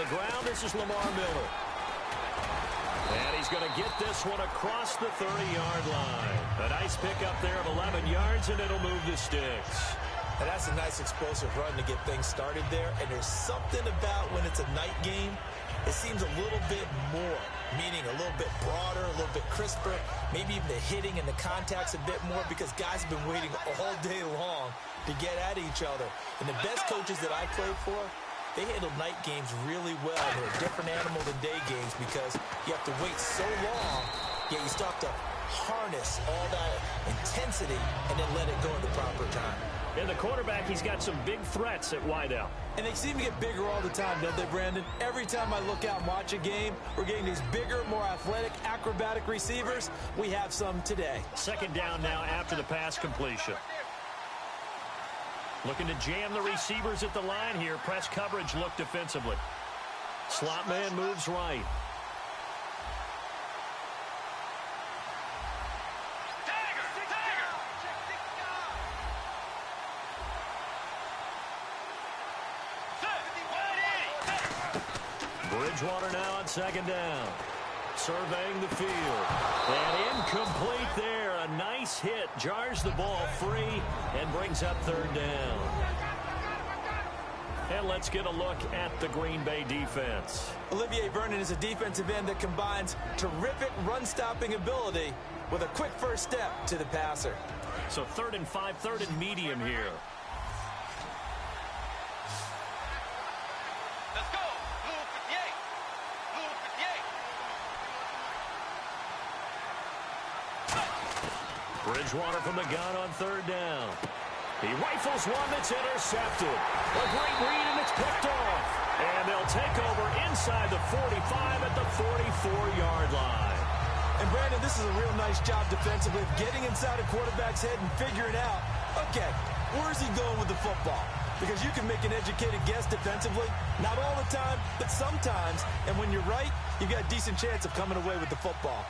the ground. This is Lamar Miller. And he's going to get this one across the 30-yard line. A nice pickup there of 11 yards, and it'll move the sticks. And that's a nice explosive run to get things started there. And there's something about when it's a night game, it seems a little bit more, meaning a little bit broader, a little bit crisper, maybe even the hitting and the contact's a bit more because guys have been waiting all day long to get at each other. And the best coaches that I played for, they handle night games really well. They're a different animal than day games because you have to wait so long, yet you still have to harness all that intensity and then let it go at the proper time. And the quarterback, he's got some big threats at wideout. And they seem to get bigger all the time, don't they, Brandon? Every time I look out and watch a game, we're getting these bigger, more athletic, acrobatic receivers. We have some today. Second down now after the pass completion. Looking to jam the receivers at the line here. Press coverage look defensively. Slot man moves right. Bridgewater now on second down. Surveying the field. And incomplete there. A nice hit. Jars the ball free and brings up third down. And let's get a look at the Green Bay defense. Olivier Vernon is a defensive end that combines terrific run-stopping ability with a quick first step to the passer. So 3rd and 5, 3rd and medium here. Bridgewater from the gun on third down. He rifles one that's intercepted. A great read, and it's picked off. And they'll take over inside the 45 at the 44-yard line. And, Brandon, this is a real nice job defensively of getting inside a quarterback's head and figuring out, okay, where's he going with the football? Because you can make an educated guess defensively. Not all the time, but sometimes. And when you're right, you've got a decent chance of coming away with the football.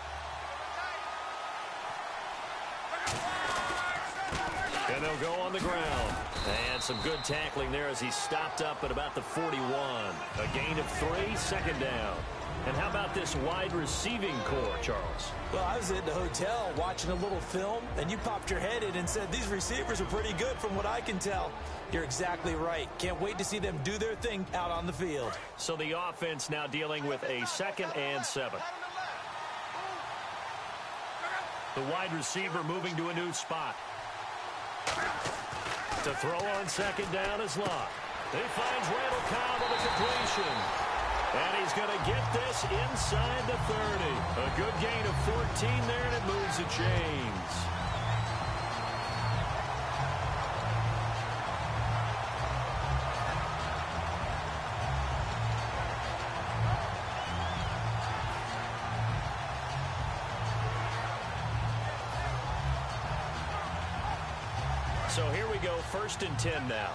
And they'll go on the ground. And some good tackling there as he stopped up at about the 41. A gain of 3, second down. And how about this wide receiving core, Charles? Well, I was at the hotel watching a little film, and you popped your head in and said, these receivers are pretty good from what I can tell. You're exactly right. Can't wait to see them do their thing out on the field. So the offense now dealing with a 2nd and 7. The wide receiver moving to a new spot. To throw on second down is Locke. He finds Randall Cobb on the completion. And he's going to get this inside the 30. A good gain of 14 there, and it moves the chains. So here we go, 1st and 10 now.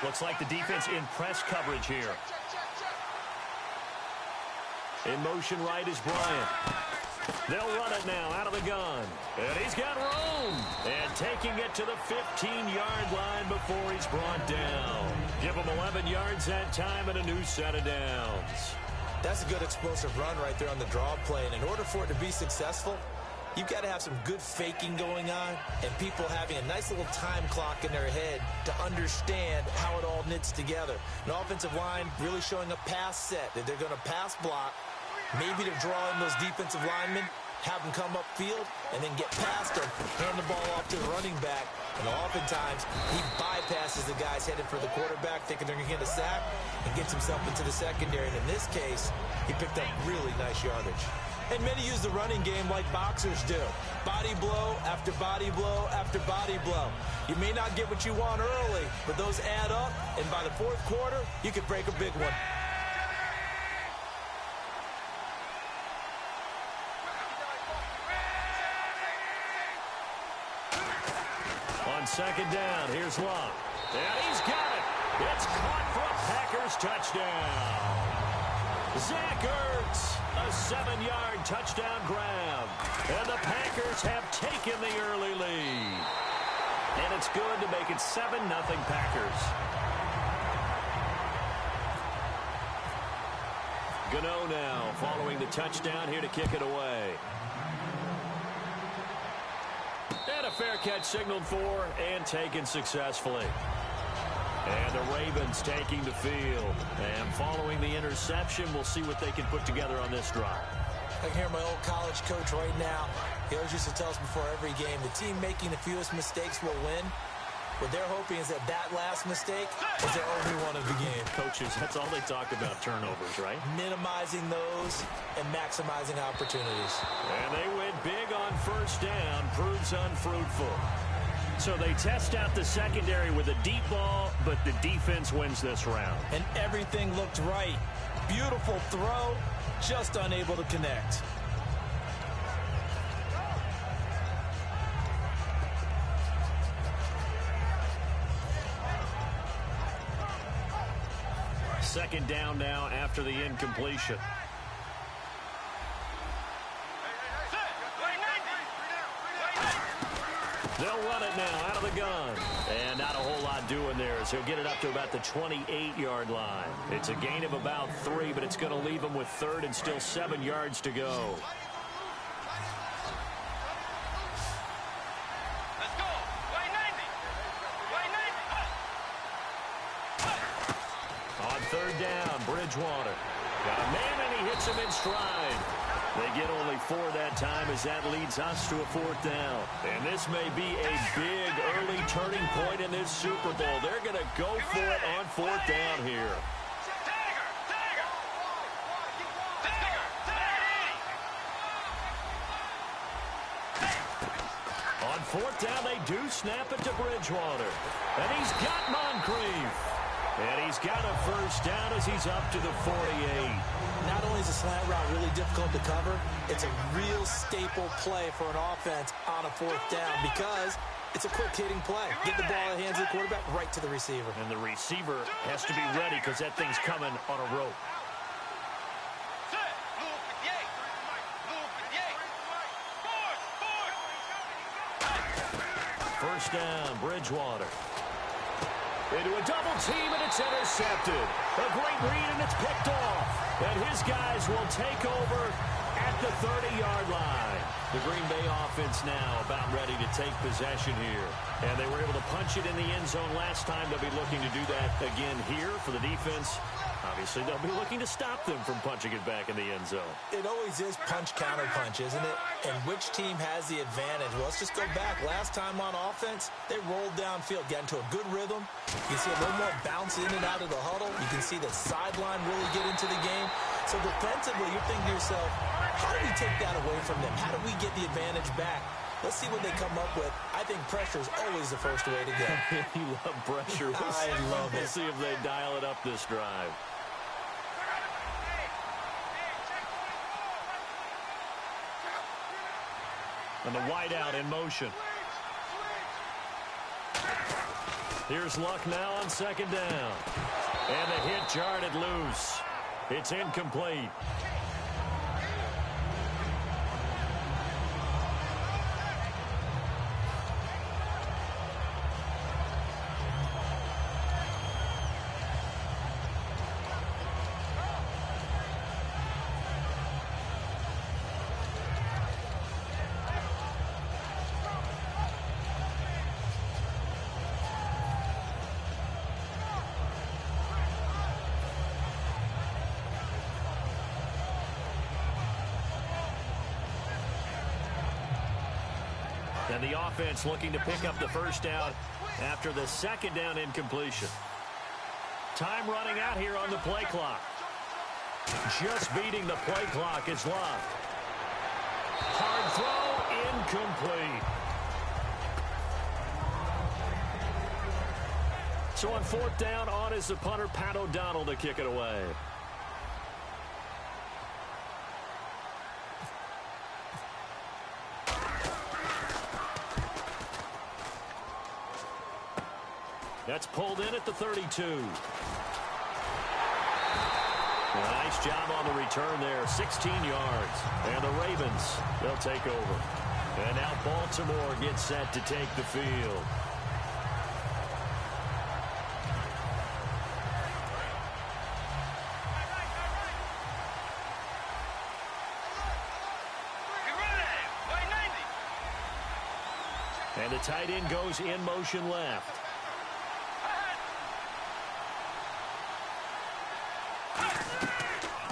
Looks like the defense in press coverage here. In motion right is Bryant. They'll run it now out of the gun. And he's got room. And taking it to the 15-yard line before he's brought down. Give him 11 yards that time and a new set of downs. That's a good explosive run right there on the draw play. And in order for it to be successful, you've got to have some good faking going on and people having a nice little time clock in their head to understand how it all knits together. An offensive line really showing a pass set that they're going to pass block, maybe to draw in those defensive linemen, have them come upfield, and then get past them, hand the ball off to the running back. And oftentimes, he bypasses the guys headed for the quarterback, thinking they're going to get a sack, and gets himself into the secondary. And in this case, he picked up really nice yardage. And many use the running game like boxers do. Body blow after body blow after body blow. You may not get what you want early, but those add up, and by the 4th quarter, you could break a big one. On second down, here's Locke. And he's got it. It's caught for a Packers touchdown. Zach Ertz, a 7-yard touchdown grab. And the Packers have taken the early lead. And it's good to make it 7-0 Packers. Gano now following the touchdown here to kick it away. And a fair catch signaled for and taken successfully. And the Ravens taking the field. And following the interception, we'll see what they can put together on this drive. I can hear my old college coach right now. He always used to tell us before every game, the team making the fewest mistakes will win. What they're hoping is that last mistake is their only one of the game. Coaches, that's all they talk about, turnovers, right? Minimizing those and maximizing opportunities. And they went big on first down, proves unfruitful. So they test out the secondary with a deep ball, but the defense wins this round. And everything looked right. Beautiful throw, just unable to connect. Second down now after the incompletion. They'll run it now out of the gun. And not a whole lot doing there as he'll get it up to about the 28-yard line. It's a gain of about 3, but it's going to leave him with third and still 7 yards to go. On third down, Bridgewater. Got a man, and he hits him in stride. They get only 4 that time as that leads us to a 4th down. And this may be a big early turning point in this Super Bowl. They're going to go for it on 4th down here. On 4th down, they do snap it to Bridgewater. And he's got Moncrief. And he's got a first down as he's up to the 48. Not only is a slant route really difficult to cover, it's a real staple play for an offense on a 4th down because it's a quick-hitting play. Get the ball in the hands of the quarterback right to the receiver. And the receiver has to be ready because that thing's coming on a rope. First down, Bridgewater. Into a double team, and it's intercepted. A great read, and it's picked off. And his guys will take over at the 30-yard line. The Green Bay offense now about ready to take possession here. And they were able to punch it in the end zone last time. They'll be looking to do that again here for the defense. Obviously, they'll be looking to stop them from punching it back in the end zone. It always is punch-counter-punch, isn't it? And which team has the advantage? Well, let's just go back. Last time on offense, they rolled downfield, got into a good rhythm. You can see a little more bounce in and out of the huddle. You can see the sideline really get into the game. So defensively, you're thinking to yourself, how do we take that away from them? How do we get the advantage back? Let's see what they come up with. I think pressure is always the first way to go. You love pressure. I love it. We'll see if they dial it up this drive. And the wideout in motion. Here's Luck now on second down. And the hit jarred it loose. It's incomplete. And the offense looking to pick up the first down after the second down incompletion. Time running out here on the play clock. Just beating the play clock is Luck. Hard throw, incomplete. So on 4th down, on is the punter, Pat O'Donnell, to kick it away. That's pulled in at the 32. Nice job on the return there. 16 yards. And the Ravens, they'll take over. And now Baltimore gets set to take the field. And the tight end goes in motion left.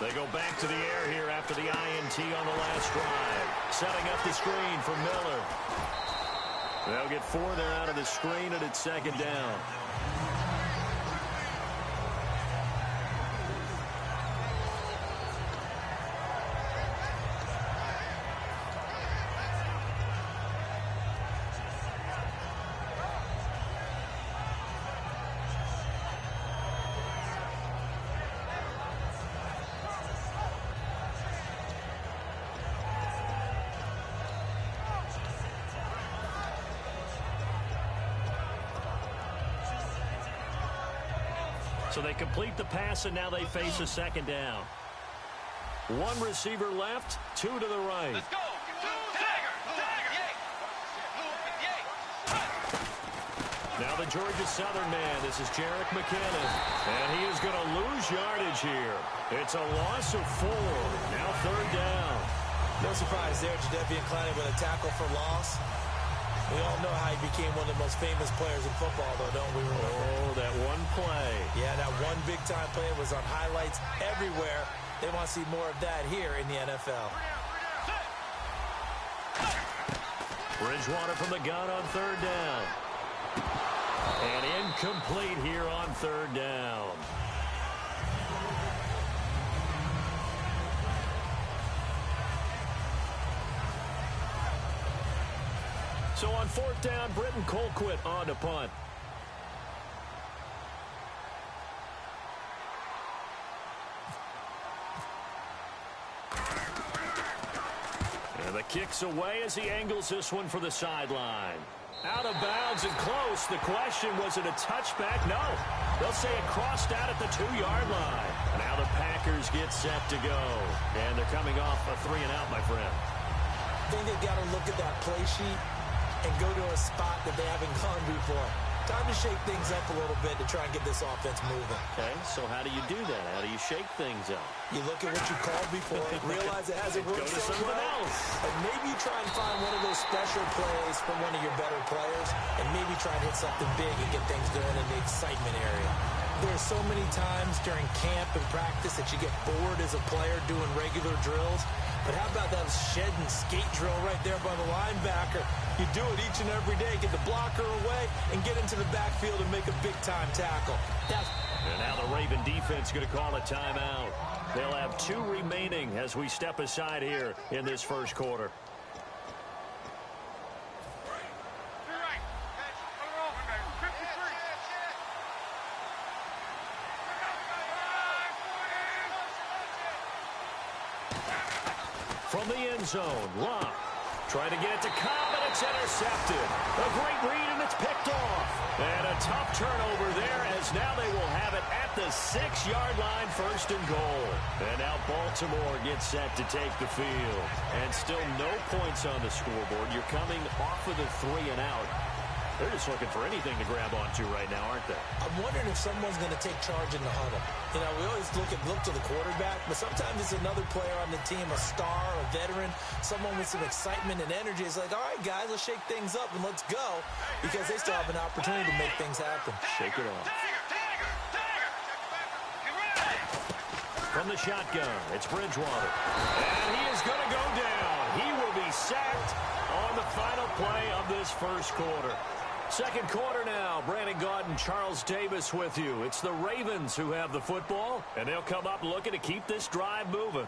They go back to the air here after the INT on the last drive. Setting up the screen for Miller. They'll get 4 there out of the screen, and it's second down. So they complete the pass, and now they face a second down. 1 receiver left, 2 to the right. Let's go. Now the Georgia Southern man, this is Jerick McKinnon. And he is going to lose yardage here. It's a loss of 4. Now third down. No surprise there, Jadeveon Clowney with a tackle for loss. We all know how he became one of the most famous players in football, though, don't we? Oh, that one play. Yeah, that one big-time play was on highlights everywhere. They want to see more of that here in the NFL. Bridgewater from the gun on third down. And incomplete here on third down. So on fourth down, Britton Colquitt on to punt. And the kick's away as he angles this one for the sideline. Out of bounds and close. The question, was it a touchback? No. They'll say it crossed out at the 2-yard line. Now the Packers get set to go. And they're coming off a 3-and-out, my friend. I think they've got to look at that play sheet and go to a spot that they haven't gone before. Time to shake things up a little bit to try and get this offense moving. Okay, so how do you do that? How do you shake things up? You look at what you called before, realize it hasn't worked Go to so something well, else. and maybe try and find one of those special plays from one of your better players, and maybe try and hit something big and get things going in the excitement area. There's so many times during camp and practice that you get bored as a player doing regular drills. But how about that shed and skate drill right there by the linebacker? You do it each and every day. Get the blocker away and get into the backfield and make a big-time tackle. And now the Raven defense going to call a timeout. They'll have 2 remaining as we step aside here in this first quarter. From the end zone, Locke trying to get it to Cobb, and it's intercepted. A great read, and it's picked off. And a tough turnover there, as now they will have it at the 6-yard line, first and goal. And now Baltimore gets set to take the field. And still no points on the scoreboard. You're coming off of the 3-and-out. They're just looking for anything to grab onto right now, aren't they? I'm wondering if someone's going to take charge in the huddle. You know, we always look to the quarterback, but sometimes it's another player on the team, a star, a veteran, someone with some excitement and energy. It's like, all right, guys, let's shake things up and let's go, because they still have an opportunity to make things happen. Shake it off. From the shotgun, it's Bridgewater. And he is going to go down. He will be sacked on the final play of this first quarter. Second quarter now. Brandon Gaudin, Charles Davis with you. It's the Ravens who have the football, and they'll come up looking to keep this drive moving.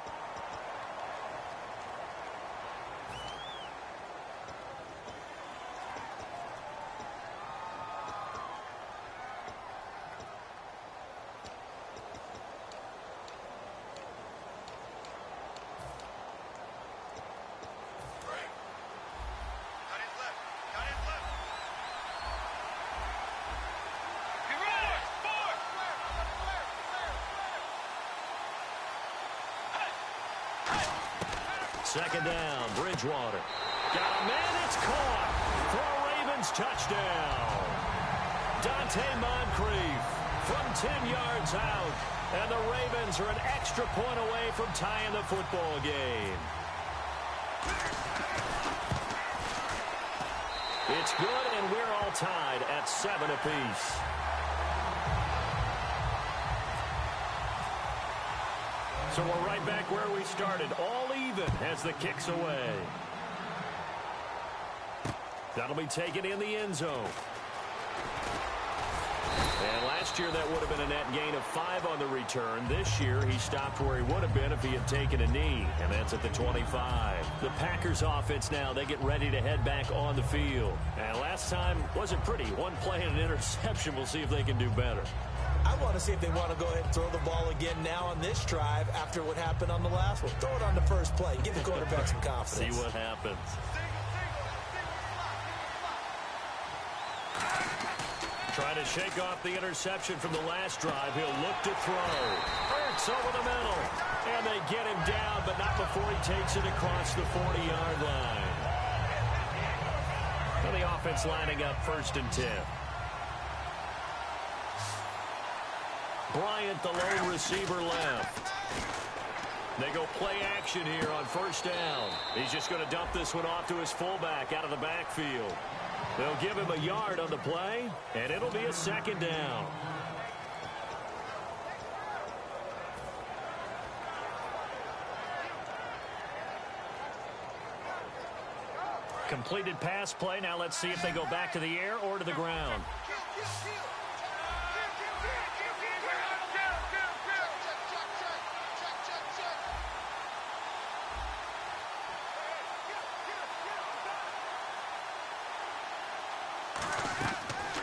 Second down, Bridgewater. Got a man, it's caught for a Ravens touchdown. Dante Moncrief from 10 yards out. And the Ravens are an extra point away from tying the football game. It's good, and we're all tied at 7 apiece. So we're right back where we started, all even as the kick's away. That'll be taken in the end zone. And last year that would have been a net gain of 5 on the return. This year he stopped where he would have been if he had taken a knee, and that's at the 25. The Packers offense now, they get ready to head back on the field. And last time wasn't pretty. One play and an interception. We'll see if they can do better. I want to see if they want to go ahead and throw the ball again now on this drive after what happened on the last one. Throw it on the first play. Give the quarterback some confidence. See what happens. Trying to shake off the interception from the last drive. He'll look to throw. Hurts over the middle. And they get him down, but not before he takes it across the 40-yard line. And the offense lining up 1st and 10. Bryant, the lone receiver, left. They go play action here on 1st down. He's just going to dump this one off to his fullback out of the backfield. They'll give him a yard on the play, and it'll be a 2nd down. Completed pass play. Now let's see if they go back to the air or to the ground.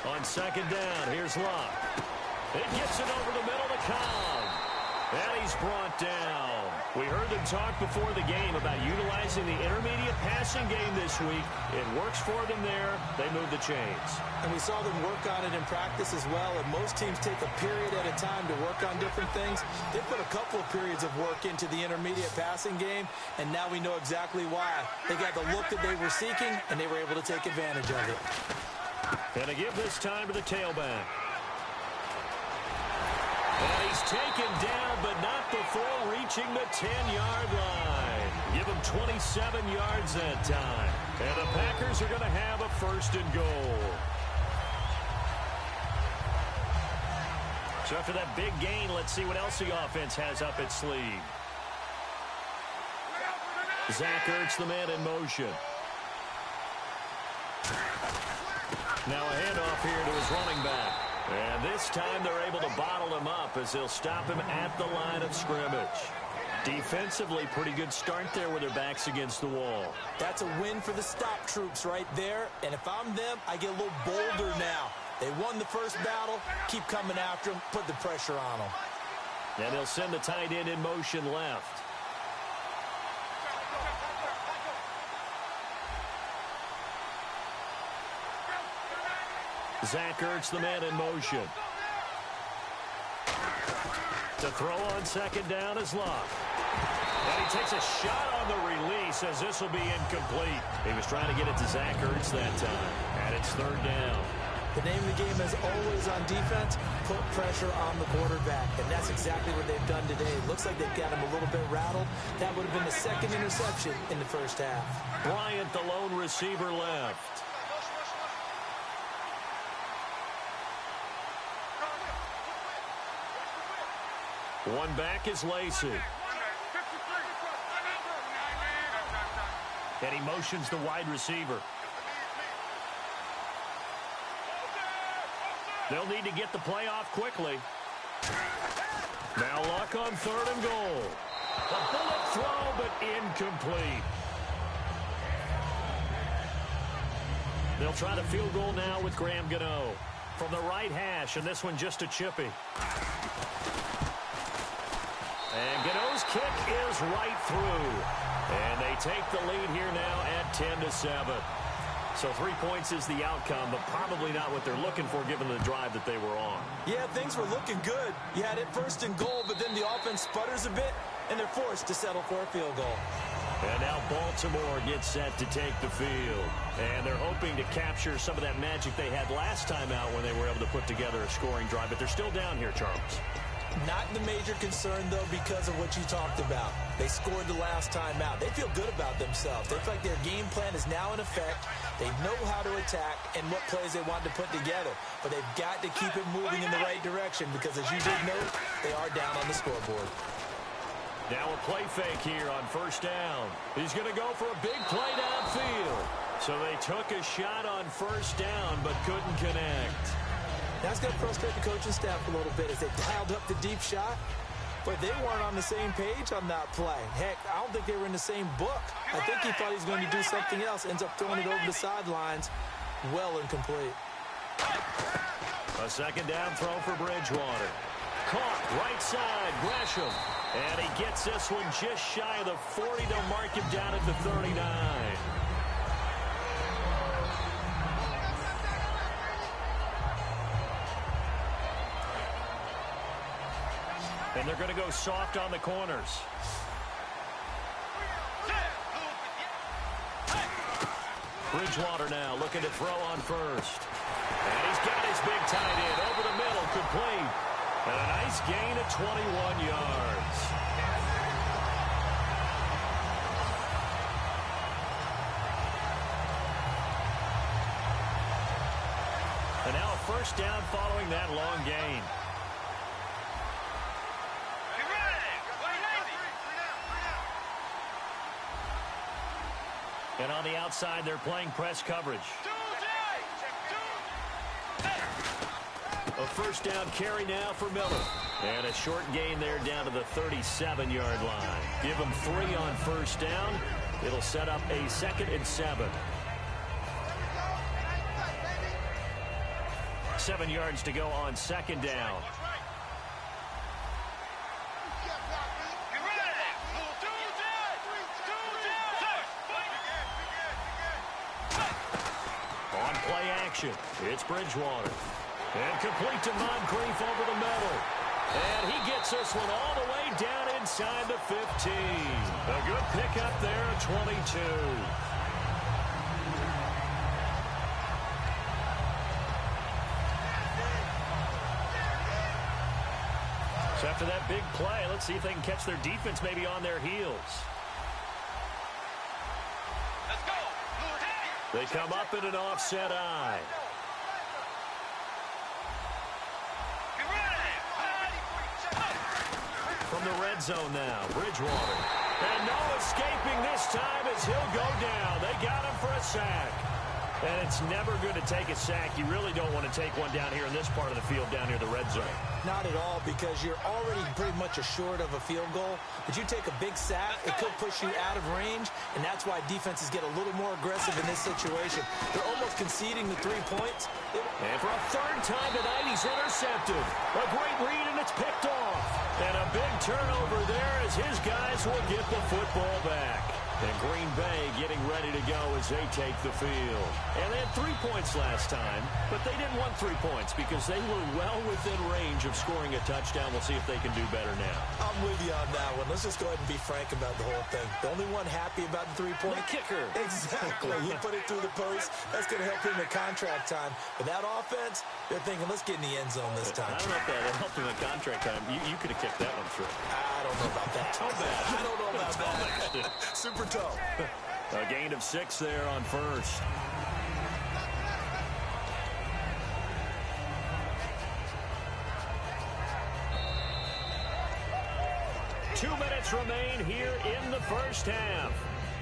On 2nd down, here's Luck. It gets it over the middle to Cobb. And he's brought down. We heard them talk before the game about utilizing the intermediate passing game this week. It works for them there. They move the chains. And we saw them work on it in practice as well. And most teams take a period at a time to work on different things. They put a couple of periods of work into the intermediate passing game. And now we know exactly why. They got the look that they were seeking, and they were able to take advantage of it. And to give this time to the tailback. And he's taken down, but not before reaching the 10-yard line. Give him 27 yards that time. And the Packers are going to have a 1st and goal. So after that big gain, let's see what else the offense has up its sleeve. Zach Ertz, the man in motion. Now a handoff here to his running back. And this time they're able to bottle him up as they'll stop him at the line of scrimmage. Defensively, pretty good start there with their backs against the wall. That's a win for the stop troops right there. And if I'm them, I get a little bolder now. They won the first battle. Keep coming after them. Put the pressure on them. And they'll send the tight end in motion left. Zach Ertz, the man in motion. To throw on 2nd down is Luck. And he takes a shot on the release as this will be incomplete. He was trying to get it to Zach Ertz that time. And it's 3rd down. The name of the game is always on defense, put pressure on the quarterback. And that's exactly what they've done today. It looks like they've got him a little bit rattled. That would have been the 2nd interception in the first half. Bryant, the lone receiver, left. One back is Lacey. And he motions the wide receiver. They'll need to get the play off quickly. Now Luck on 3rd and goal. A bullet throw, but incomplete. They'll try the field goal now with Graham Gano from the right hash, and this one just a chippy. And Gano's kick is right through. And they take the lead here now at 10-7. So 3 points is the outcome, but probably not what they're looking for given the drive that they were on. Yeah, things were looking good. You had it 1st and goal, but then the offense sputters a bit, and they're forced to settle for a field goal. And now Baltimore gets set to take the field. And they're hoping to capture some of that magic they had last time out when they were able to put together a scoring drive. But they're still down here, Charles. Not the major concern, though, because of what you talked about. They scored the last time out. They feel good about themselves. They feel like their game plan is now in effect. They know how to attack and what plays they want to put together. But they've got to keep it moving in the right direction because, as you did note, they are down on the scoreboard. Now a play fake here on first down. He's going to go for a big play downfield. So they took a shot on first down but couldn't connect. That's going to frustrate the coaching staff a little bit as they dialed up the deep shot. But they weren't on the same page on that play. Heck, I don't think they were in the same book. I think he thought he was going to do something else. Ends up throwing it over the sidelines. Well incomplete. A second down throw for Bridgewater. Caught right side, Gresham. And he gets this one just shy of the 40 to mark him down at the 39. And they're going to go soft on the corners. Bridgewater now looking to throw on first. And he's got his big tight end over the middle, complete. And a nice gain of 21 yards. And now a first down following that long gain. And on the outside, they're playing press coverage. A first down carry now for Miller. And a short gain there down to the 37-yard line. Give them 3 on first down. It'll set up a 2nd and 7. 7 yards to go on second down. On play action, it's Bridgewater. And complete to Moncrief over the middle. And he gets this one all the way down inside the 15. A good pickup there at 22. So after that big play, let's see if they can catch their defense maybe on their heels. Let's go. They come up in an offset eye. From the red zone now, Bridgewater. And no escaping this time as he'll go down. They got him for a sack. And it's never good to take a sack. You really don't want to take one down here in this part of the field, down near the red zone. Not at all, because you're already pretty much assured of a field goal. But you take a big sack, it could push you out of range, and that's why defenses get a little more aggressive in this situation. They're almost conceding the 3 points. And for a third time tonight, he's intercepted. A great read, and it's picked off. And a big turnover there as his guys will get the football back. And Green Bay getting ready to go as they take the field. And they had 3 points last time, but they didn't want 3 points because they were well within range of scoring a touchdown. We'll see if they can do better now. I'm with you on that one. Let's just go ahead and be frank about the whole thing. The only one happy about the 3-point the kicker. Exactly. He put it through the post. That's going to help him in contract time. But that offense, they're thinking, let's get in the end zone this time. I don't know if that helped him in contract time. You could have kicked that one through. I don't know about that. I don't know about that. Super tough. A gain of 6 there on first. Two minutes remain here in the first half.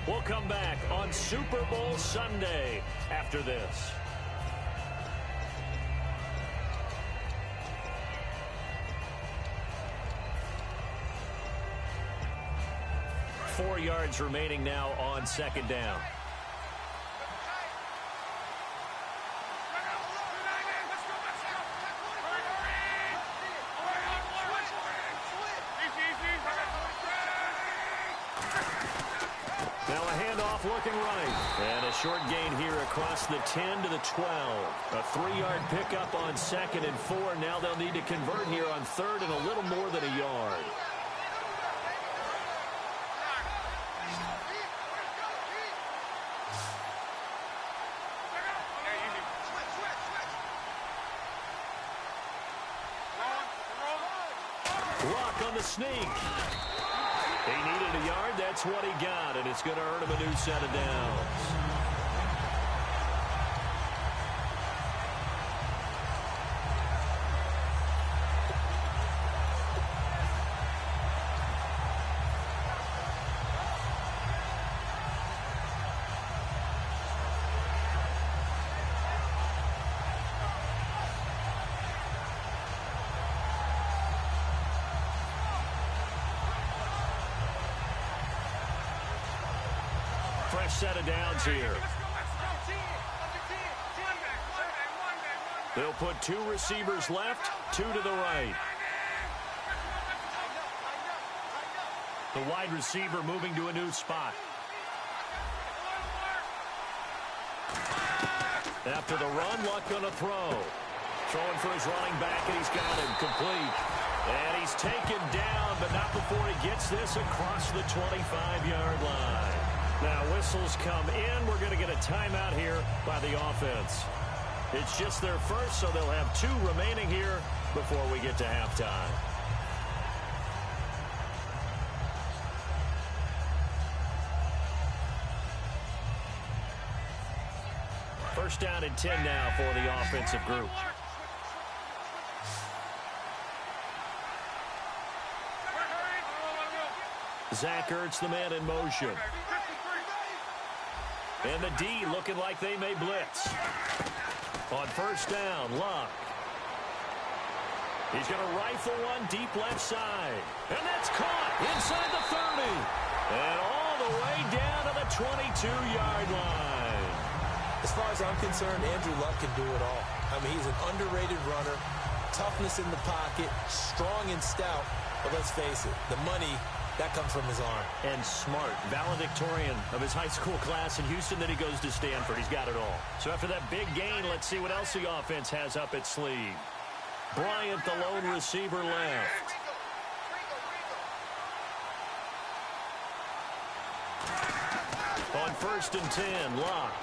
We'll come back on Super Bowl Sunday after this. 4 yards remaining now on second down. Now a handoff looking right. And a short gain here across the 10 to the 12. A 3-yard pickup on second and 4. Now they'll need to convert here on third and a little more than a yard. Luck on the sneak. He needed a yard. That's what he got, and it's going to earn him a new set of downs. Fresh set of downs here. They'll put 2 receivers left, 2 to the right. The wide receiver moving to a new spot. After the run, Luck gonna throw. Throwing for his running back, and he's got him complete. And he's taken down, but not before he gets this across the 25-yard line. Now, whistles come in. We're going to get a timeout here by the offense. It's just their first, so they'll have 2 remaining here before we get to halftime. First down and 10 now for the offensive group. Zach Ertz, the man in motion. And the D looking like they may blitz. On first down, Luck. He's going to rifle one deep left side. And that's caught inside the 30. And all the way down to the 22-yard line. As far as I'm concerned, Andrew Luck can do it all. I mean, he's an underrated runner. Toughness in the pocket, strong and stout. But let's face it, the money, that comes from his arm. And smart. Valedictorian of his high school class in Houston, then he goes to Stanford. He's got it all. So after that big gain, let's see what else the offense has up its sleeve. Bryant, the lone receiver, left. On first and 10, Luck.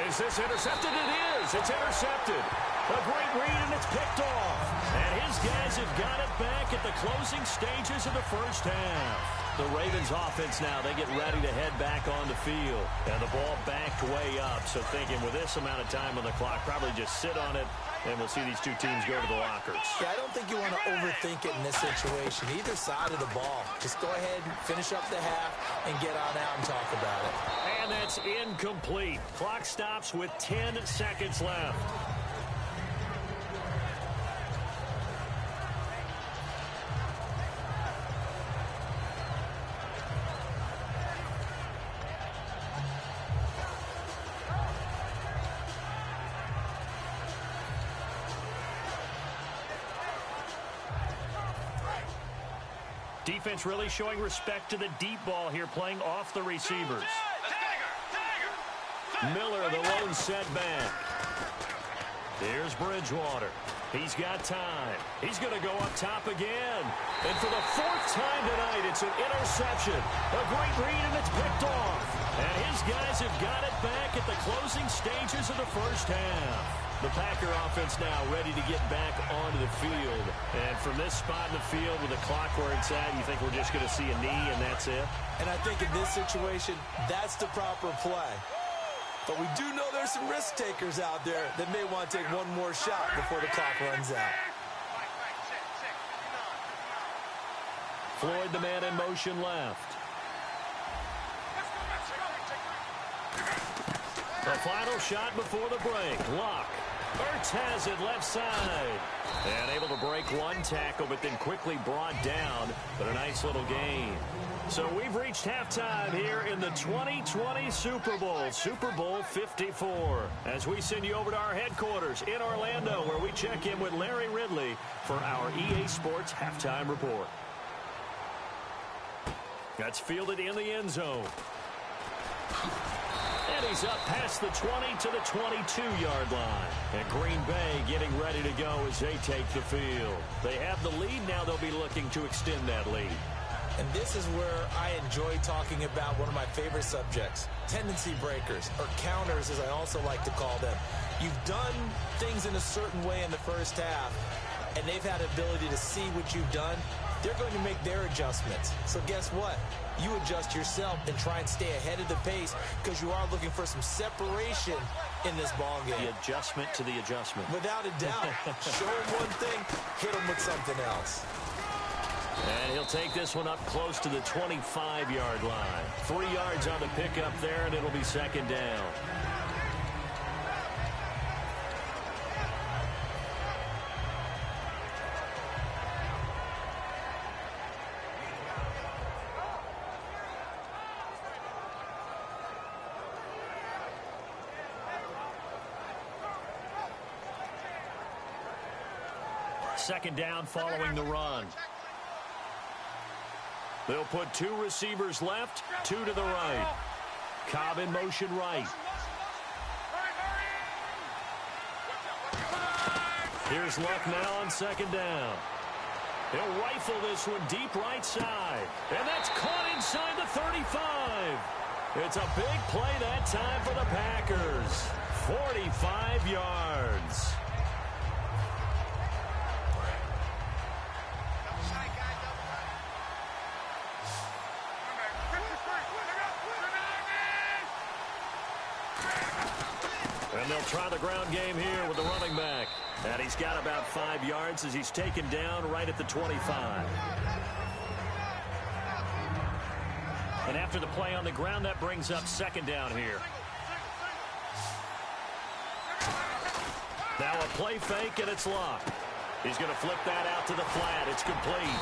Is this intercepted? It is. It's intercepted. A great read, and it's picked off. And his guys have got it back at the closing stages of the first half. The Ravens offense now, they get ready to head back on the field. And the ball backed way up. So thinking with this amount of time on the clock, probably just sit on it, and we'll see these 2 teams go to the lockers. Yeah, I don't think you want to overthink it in this situation. Either side of the ball. Just go ahead, finish up the half, and get on out and talk about it. And that's incomplete. Clock stops with 10 seconds left. Defense really showing respect to the deep ball here, playing off the receivers. Miller, the lone setback. Here's Bridgewater. He's got time. He's going to go up top again. And for the 4th time tonight, it's an interception. A great read, and it's picked off. And his guys have got it back at the closing stages of the first half. The Packer offense now ready to get back onto the field. And from this spot in the field with the clock where it's at, you think we're just going to see a knee and that's it? And I think in this situation, that's the proper play. But we do know there's some risk takers out there that may want to take one more shot before the clock runs out. Floyd, the man in motion, left. The final shot before the break. Luck. Ertz has it left side. And able to break one tackle, but then quickly brought down. But a nice little gain. So we've reached halftime here in the 2020 Super Bowl, Super Bowl 54. As we send you over to our headquarters in Orlando, where we check in with Larry Ridley for our EA Sports Halftime Report. That's fielded in the end zone. And he's up past the 20 to the 22-yard line. And Green Bay getting ready to go as they take the field. They have the lead. Now they'll be looking to extend that lead. And this is where I enjoy talking about one of my favorite subjects, tendency breakers, or counters, as I also like to call them. You've done things in a certain way in the first half, and they've had ability to see what you've done, they're going to make their adjustments. So guess what? You adjust yourself and try and stay ahead of the pace because you are looking for some separation in this ball game. The adjustment to the adjustment. Without a doubt. Show him one thing, hit him with something else. And he'll take this one up close to the 25-yard line. 3 yards on the pickup there, and it'll be second down. Second down following the run. They'll put 2 receivers left, 2 to the right. Cobb in motion right. Here's Luck now on second down. He'll rifle this one deep right side. And that's caught inside the 35. It's a big play that time for the Packers. 45 yards. And they'll try the ground game here with the running back. And he's got about 5 yards as he's taken down right at the 25. And after the play on the ground, that brings up second down here. Now a play fake, and it's Luck. He's going to flip that out to the flat. It's complete.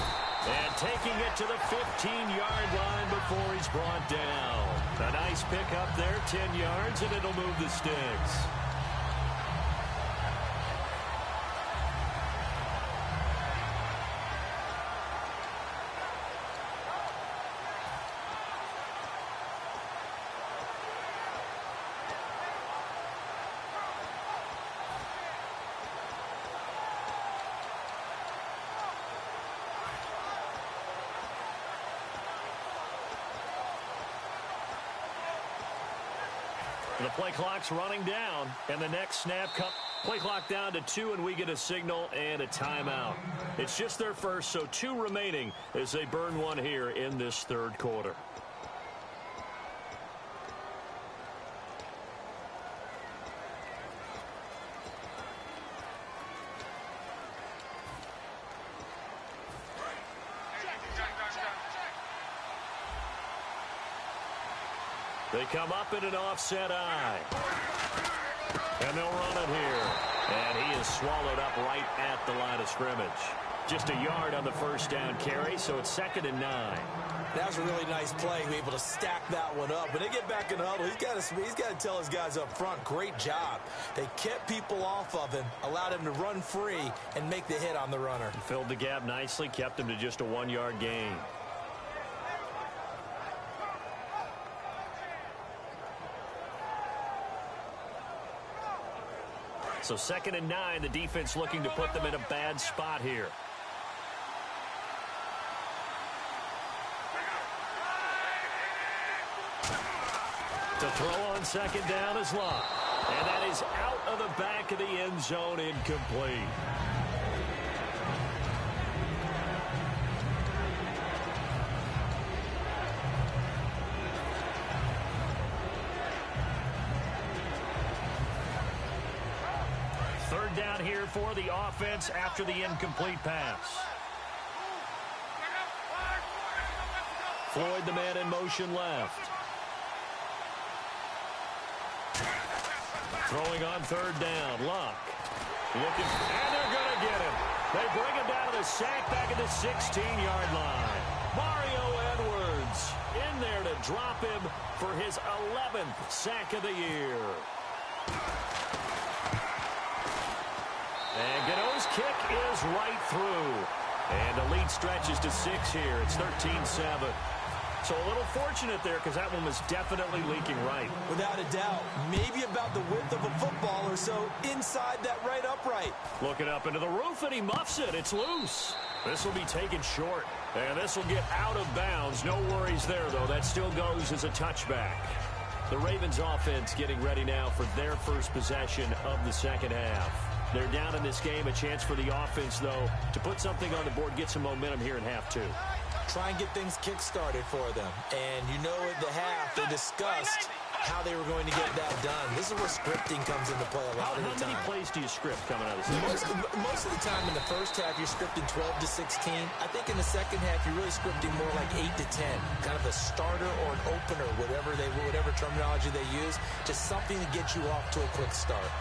And taking it to the 15-yard line before he's brought down. A nice pickup there, 10 yards, and it'll move the sticks. The play clock's running down, and the next snap play clock down to 2, and we get a signal and a timeout. It's just their first, so 2 remaining as they burn one here in this third quarter. They come up in an offset eye. And they'll run it here. And he is swallowed up right at the line of scrimmage. Just a yard on the first down carry, so it's 2nd and 9. That was a really nice play, able to stack that one up. When they get back in the huddle, he's got to tell his guys up front, great job. They kept people off of him, allowed him to run free, and make the hit on the runner. Filled the gap nicely, kept him to just a 1-yard gain. So 2nd and 9, the defense looking to put them in a bad spot here. To throw on second down is Luck. And that is out of the back of the end zone, incomplete. Third down here for the offense after the incomplete pass. Floyd, the man in motion left. Throwing on third down, Luck. Looking, and they're going to get him. They bring him down to the sack back at the 16-yard line. Mario Edwards in there to drop him for his 11th sack of the year. And Gano's kick is right through. And the lead stretches to 6 here. It's 13-7. So a little fortunate there because that one was definitely leaking right. Without a doubt. Maybe about the width of a football or so inside that right upright. Looking up into the roof, and he muffs it. It's loose. This will be taken short. And this will get out of bounds. No worries there, though. That still goes as a touchback. The Ravens offense getting ready now for their first possession of the second half. They're down in this game. A chance for the offense, though, to put something on the board, get some momentum here in half two. Try and get things kick-started for them. And you know at the half, they discussed how they were going to get that done. This is where scripting comes into play a lot of the time. How many plays do you script coming out of this? Most of the time in the first half, you're scripting 12 to 16. I think in the second half, you're really scripting more like 8 to 10. Kind of a starter or an opener, whatever terminology they use. Just something to get you off to a quick start.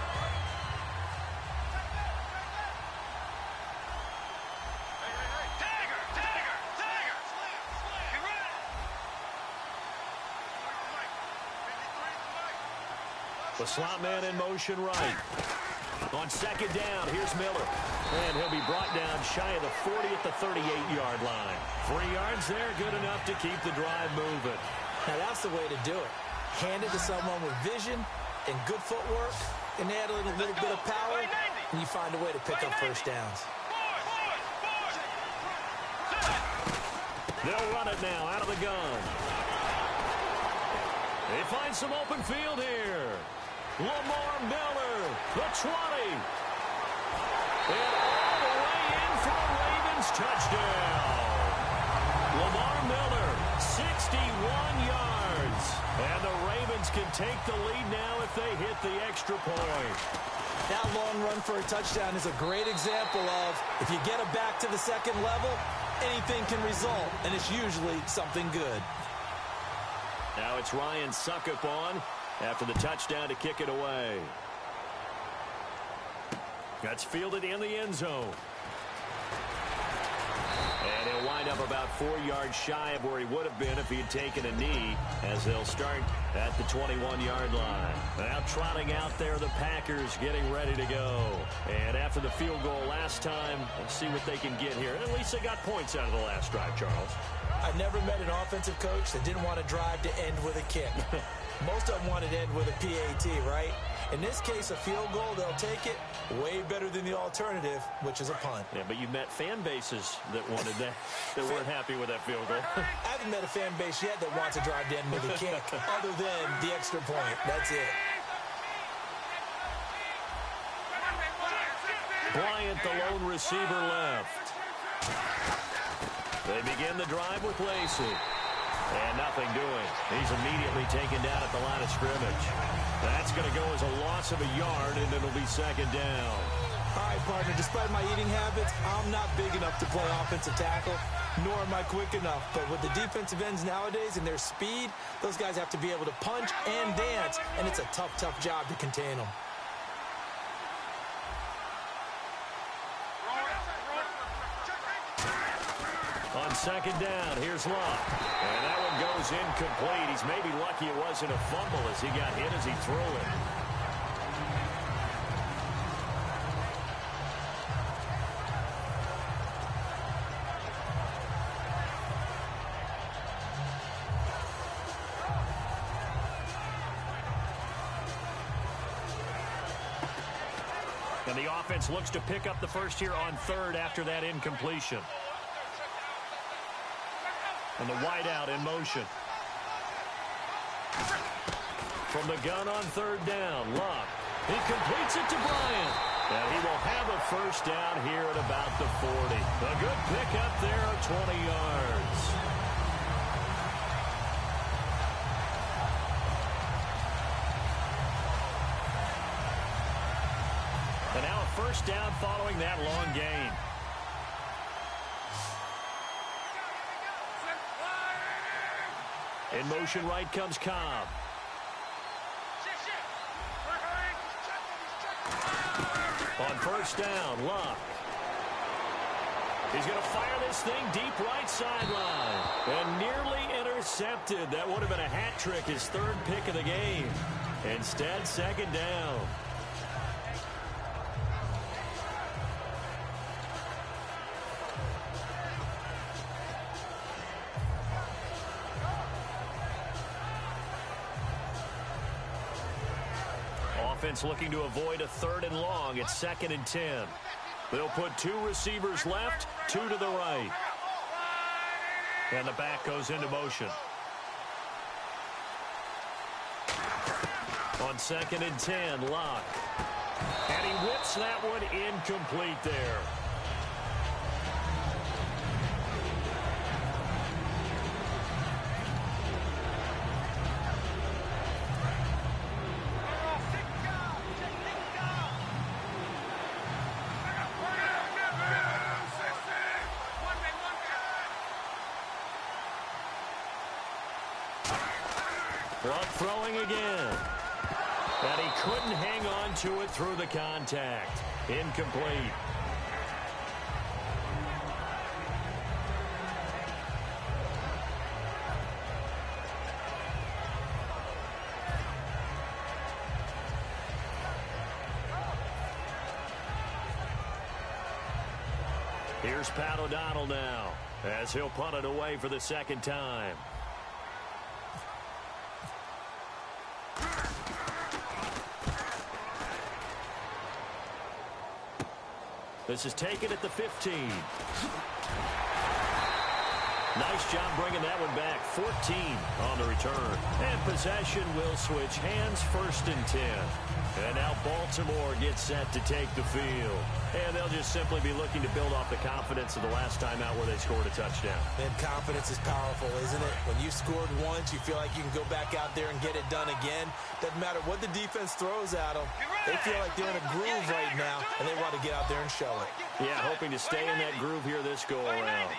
The slot man in motion right. On second down, here's Miller. And he'll be brought down shy of the 40 at the 38-yard line. 3 yards there, good enough to keep the drive moving. Now that's the way to do it. Hand it to someone with vision and good footwork, and add a little bit of power, and you find a way to pick up first downs. They'll run it now out of the gun. They find some open field here. Lamar Miller, the 20. And all the way in for a Ravens touchdown. Lamar Miller, 61 yards. And the Ravens can take the lead now if they hit the extra point. That long run for a touchdown is a great example of if you get it back to the second level, anything can result, and it's usually something good. Now it's Ryan Suckup on after the touchdown to kick it away. That's fielded in the end zone. And he'll wind up about 4 yards shy of where he would have been if he had taken a knee, as they'll start at the 21-yard line. Now trotting out there, the Packers getting ready to go. And after the field goal last time, let's see what they can get here. At least they got points out of the last drive, Charles. I've never met an offensive coach that didn't want to drive to end with a kick. Most of them wanted to end with a PAT, right? In this case, a field goal, they'll take it. Way better than the alternative, which is a punt. Yeah, but you've met fan bases that wanted that, that weren't happy with that field goal. I haven't met a fan base yet that wants to drive to end with a kick, other than the extra point. That's it. Bryant, the lone receiver, left. They begin the drive with Lacey. And nothing doing. He's immediately taken down at the line of scrimmage. That's going to go as a loss of a yard, and it'll be second down. All right, partner, despite my eating habits, I'm not big enough to play offensive tackle, nor am I quick enough. But with the defensive ends nowadays and their speed, those guys have to be able to punch and dance, and it's a tough, tough job to contain them. On second down, here's Locke. And that one goes incomplete. He's maybe lucky it wasn't a fumble as he got hit as he threw it. And the offense looks to pick up the first here on third after that incompletion. And the wideout in motion. From the gun on third down, Locke. He completes it to Bryant. And he will have a first down here at about the 40. A good pickup there of 20 yards. And now a first down following that long gain. In motion right comes Cobb. On first down, Locke. He's going to fire this thing deep right sideline. And nearly intercepted. That would have been a hat trick, his third pick of the game. Instead, second down. Offense looking to avoid a third and long. It's 2nd and 10. They'll put 2 receivers left, 2 to the right. And the back goes into motion. On 2nd and 10, Locke. And And he whips that one incomplete there. Clock throwing again. And he couldn't hang on to it through the contact. Incomplete. Here's Pat O'Donnell now, as he'll punt it away for the second time. This is taken at the 15. Nice job bringing that one back. 14 on the return. And possession will switch hands, 1st and 10. And now Baltimore gets set to take the field. And they'll just simply be looking to build off the confidence of the last time out where they scored a touchdown. And confidence is powerful, isn't it? When you scored once, you feel like you can go back out there and get it done again. Doesn't matter what the defense throws at them. They feel like they're in a groove right now, and they want to get out there and show it. Yeah, hoping to stay in that groove here this go-around.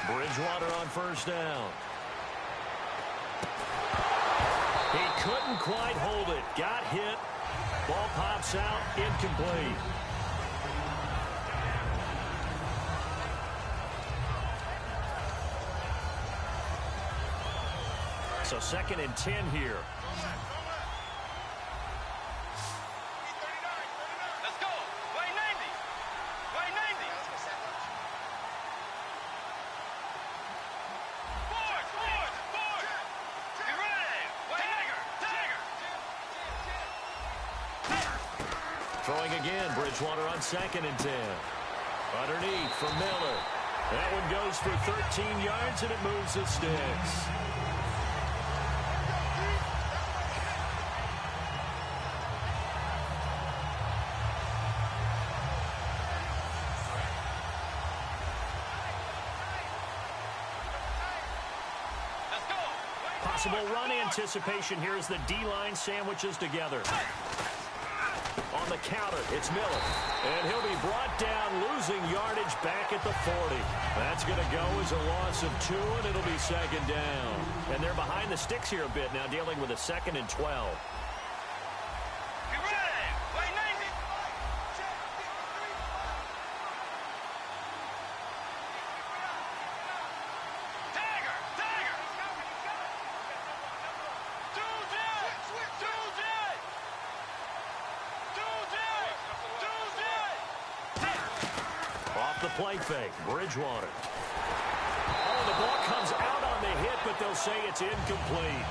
Bridgewater on 1st down. He couldn't quite hold it. Got hit. Ball pops out. Incomplete. So 2nd and 10 here. Let's go. Way 90. Way 90. Forward. Be ready. Way Tiger. Throwing again. Bridgewater on 2nd and 10. Underneath for Miller. That one goes for 13 yards, and it moves the sticks. Possible run anticipation here as the D-line sandwiches together. On the counter, it's Miller. And he'll be brought down, losing yardage back at the 40. That's going to go as a loss of 2, and it'll be 2nd down. And they're behind the sticks here a bit now, dealing with a 2nd and 12. Play fake, Bridgewater. Oh, the ball comes out on the hit, but they'll say it's incomplete.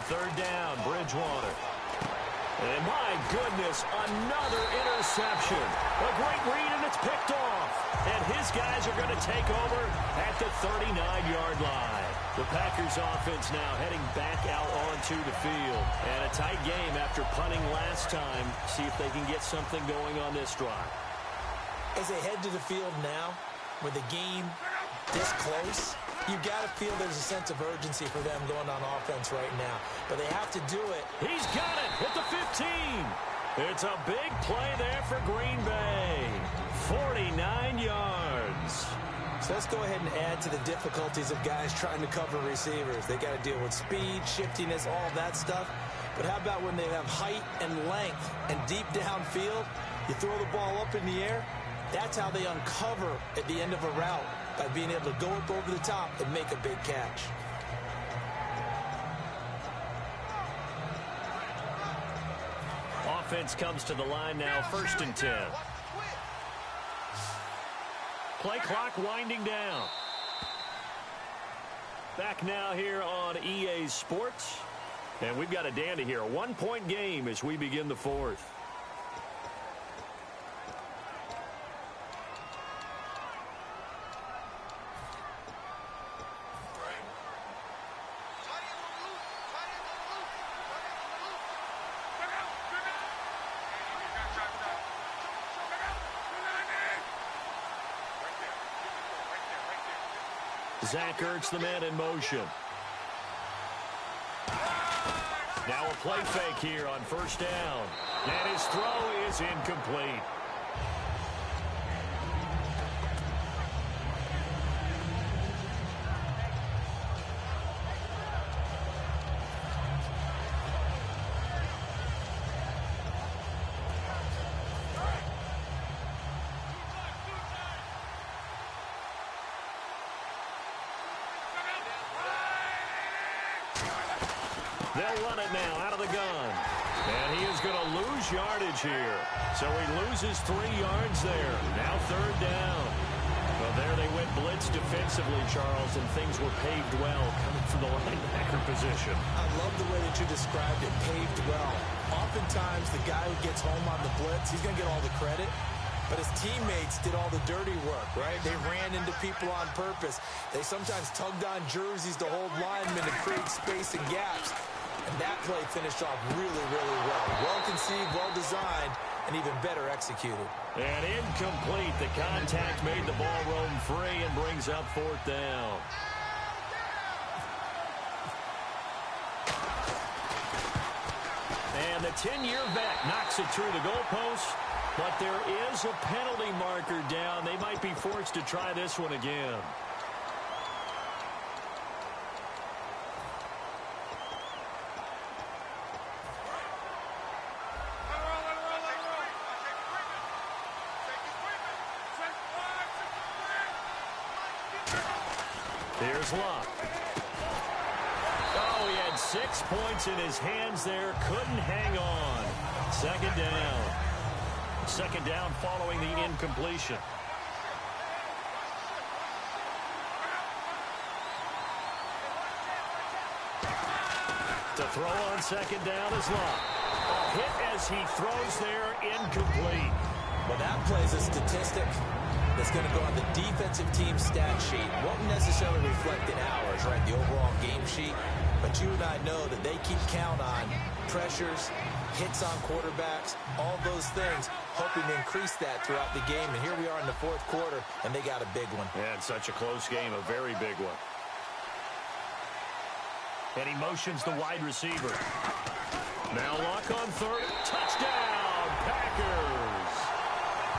Third down, Bridgewater. And my goodness, another interception. A great read, and it's picked off. And his guys are going to take over at the 39-yard line. The Packers offense now heading back out onto the field. And a tight game after punting last time. See if they can get something going on this drive. As they head to the field now, with the game this close, you got to feel there's a sense of urgency for them going on offense right now. But they have to do it. He's got it at the 15. It's a big play there for Green Bay. 49 yards. So let's go ahead and add to the difficulties of guys trying to cover receivers. They got to deal with speed, shiftiness, all that stuff. But how about when they have height and length and deep downfield? You throw the ball up in the air. That's how they uncover at the end of a route, by being able to go up over the top and make a big catch. offense comes to the line now, 1st and 10. Play clock winding down. Back now here on EA Sports. And we've got a dandy here. A 1-point game as we begin the 4th. Zach Ertz, the man in motion. Now a play fake here on 1st down. And his throw is incomplete. They'll run it now out of the gun. And he is going to lose yardage here. So he loses 3 yards there. Now 3rd down. Well, there they went blitz defensively, Charles, and things were paved well coming from the linebacker position. I love the way that you described it, paved well. Oftentimes, the guy who gets home on the blitz, he's going to get all the credit. But his teammates did all the dirty work, right? They ran into people on purpose. They sometimes tugged on jerseys to hold linemen to create space and gaps. And that play finished off really, really well. Well-conceived, well-designed, and even better executed. And incomplete. The contact made the ball roam free and brings up 4th down. And the 10-year vet knocks it through the goalpost. But there is a penalty marker down. They might be forced to try this one again. Here's Luck. Oh, he had 6 points in his hands there. Couldn't hang on. 2nd down. 2nd down following the incompletion. To throw on 2nd down is Luck. A hit as he throws there, incomplete. Well, that plays a statistic that's going to go on the defensive team stat sheet. Won't necessarily reflect in ours, right, the overall game sheet. But you and I know that they keep count on pressures, hits on quarterbacks, all those things, hoping to increase that throughout the game. And here we are in the 4th quarter, and they got a big one. Yeah, it's such a close game, a very big one. And he motions the wide receiver. Now Luck on 3rd. Touchdown, Packers.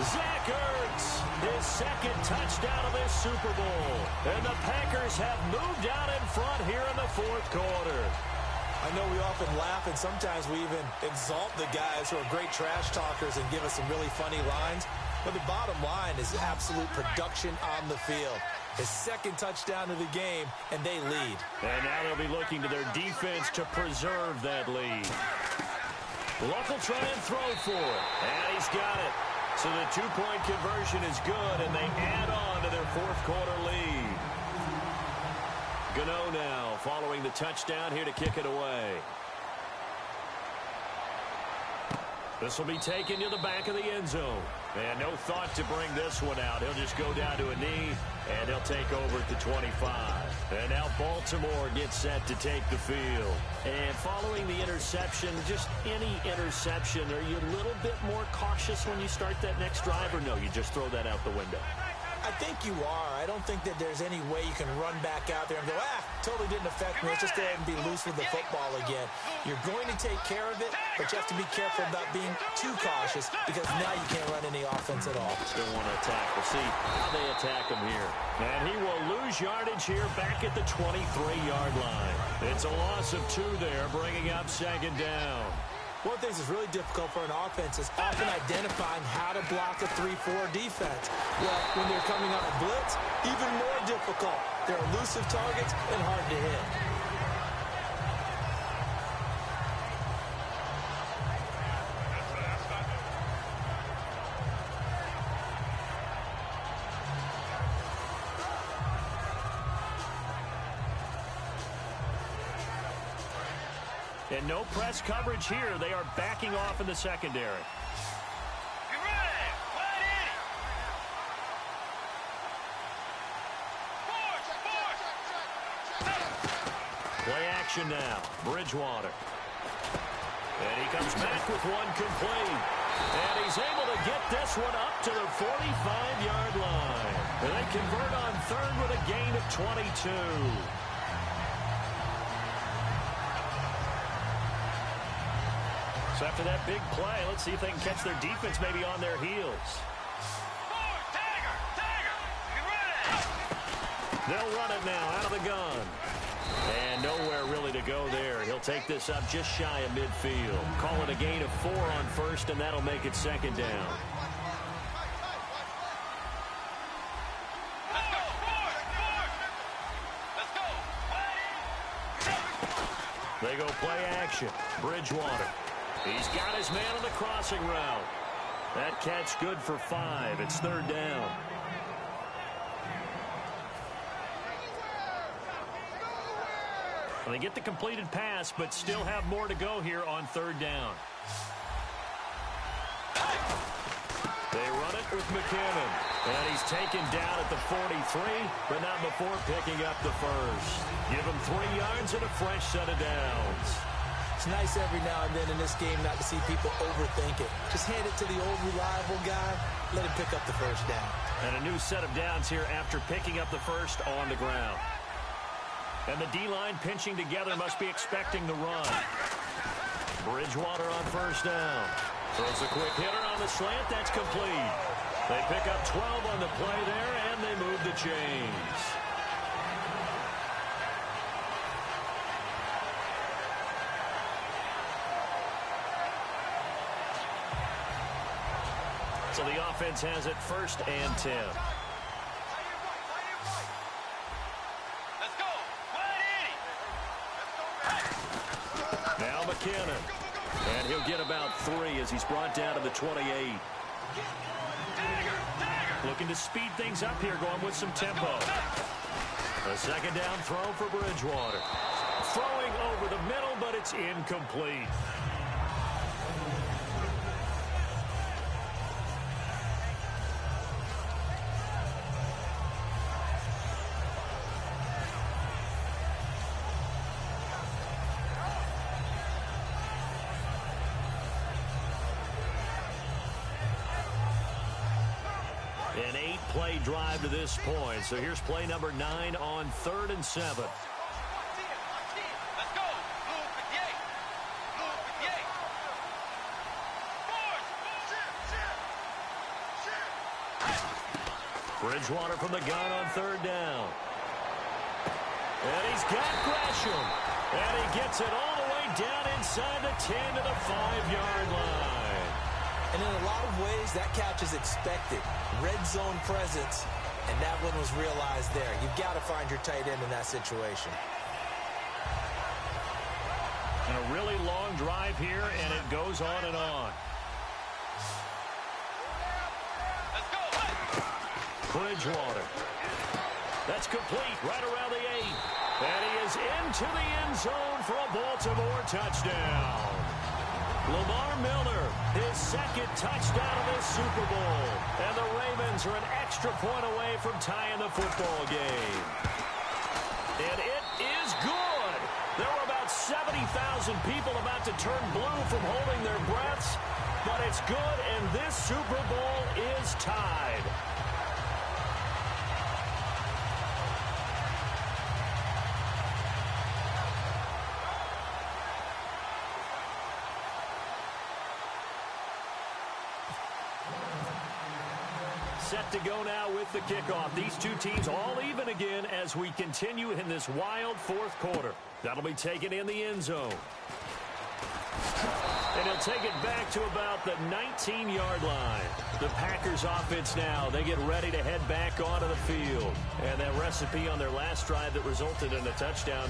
Zach Ertz, his 2nd touchdown of this Super Bowl. And the Packers have moved out in front here in the 4th quarter. I know we often laugh, and sometimes we even exalt the guys who are great trash talkers and give us some really funny lines. But the bottom line is absolute production on the field. His 2nd touchdown of the game, and they lead. And now they'll be looking to their defense to preserve that lead. Luck will try and throw for it. And he's got it. So the 2-point conversion is good, and they add on to their 4th quarter lead. Gano now following the touchdown here to kick it away. This will be taken to the back of the end zone. And no thought to bring this one out. He'll just go down to a knee, and he'll take over at the 25. And now Baltimore gets set to take the field. And following the interception, just any interception, are you a little bit more cautious when you start that next drive, or no, you just throw that out the window? I think you are. I don't think that there's any way you can run back out there and go, totally didn't affect me. Let's just go ahead and be loose with the football again. You're going to take care of it, but you have to be careful about being too cautious because now you can't run any offense at all. Still want to attack. We'll see how they attack him here. And he will lose yardage here back at the 23-yard line. It's a loss of 2 there, bringing up 2nd down. One of the things that's really difficult for an offense is often identifying how to block a 3-4 defense. Well, when they're coming on a blitz, even more difficult. They're elusive targets and hard to hit. And no press coverage here. They are backing off in the secondary. Play action now. Bridgewater. And he comes back with one complete. And he's able to get this one up to the 45-yard line. And they convert on third with a gain of 22. So after that big play, let's see if they can catch their defense maybe on their heels. They'll run it now out of the gun. And nowhere really to go there. He'll take this up just shy of midfield. Call it a gain of 4 on first, and that'll make it second down. They go play action. Bridgewater. He's got his man on the crossing route. That catch good for 5. It's third down. Well, they get the completed pass, but still have more to go here on third down. They run it with McKinnon. And he's taken down at the 43, but not before picking up the first. Give him 3 yards and a fresh set of downs. It's nice every now and then in this game not to see people overthink it. Just hand it to the old reliable guy, let him pick up the first down. And a new set of downs here after picking up the first on the ground. And the D-line pinching together must be expecting the run. Bridgewater on first down. Throws a quick hitter on the slant. That's complete. They pick up 12 on the play there, and they move the chains. So the offense has it 1st and 10. Now McKinnon. And he'll get about 3 as he's brought down to the 28. Looking to speed things up here, going with some tempo. A second down throw for Bridgewater. Throwing over the middle, but it's incomplete. An 8-play drive to this point. So here's play number 9 on 3rd and 7. Let's go. Bridgewater from the gun on 3rd down. And he's got Gresham. And he gets it all the way down inside the 10 to the 5-yard line. And in a lot of ways, that catch is expected. Red zone presence, and that one was realized there. You've got to find your tight end in that situation. And a really long drive here, and it goes on and on. Let's go. Bridgewater. That's complete right around the 8. And he is into the end zone for a Baltimore touchdown. Lamar Miller, his 2nd touchdown of this Super Bowl. And the Ravens are an extra point away from tying the football game. And it is good. There were about 70,000 people about to turn blue from holding their breaths. But it's good, and this Super Bowl is tied. Set to go now with the kickoff. These two teams all even again as we continue in this wild 4th quarter. That'll be taken in the end zone. And he'll take it back to about the 19-yard line. The Packers offense now, they get ready to head back onto the field. And that recipe on their last drive that resulted in a touchdown